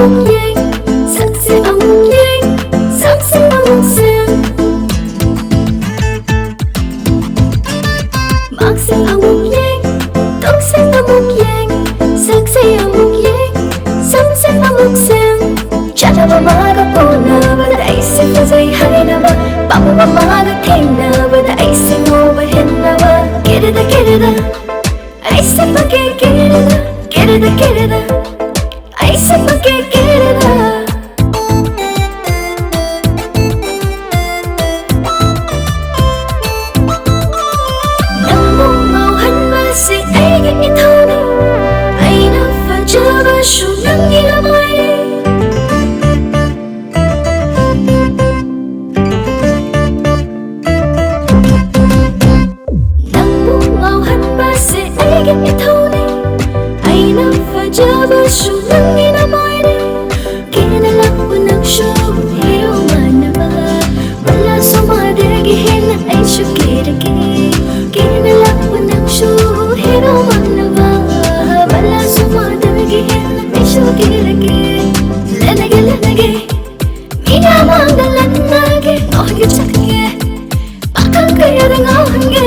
amuk yeng, sexy amuk yeng, sexy amuk sen. Maxi amuk yeng, toxic amuk yeng, sexy amuk yeng, sexy amuk sen. Chana mamaga pona, but I see the way high never. Papa mamaga tina, but I see no but hit never. Kereda, I see forget Kereda, I see forget Kereda. Namo mau han masi ai ge ithoni, ai na fajaba shu nangi na mai. Jaba shu nangi na mai de, kina lapu nak shu hero manava. Wala sumade gi hena ai shu kirke, kina lapu nak shu hero manava. Wala sumade gi hena ai shu kirke. Lenage, mina manga lenage, nohge chakge, pakal kaya rangahange.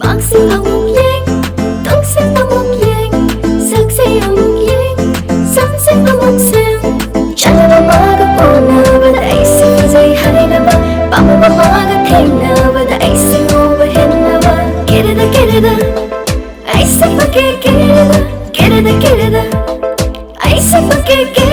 Maxi amuk yeng, toxic amuk yeng, sexy amuk yeng, sexy amuk sen. Chana mamaga pona, but I see the way high never. Papa mamaga tina, but I see over hit never. Kereda, I see forget Kereda, I see forget Kereda.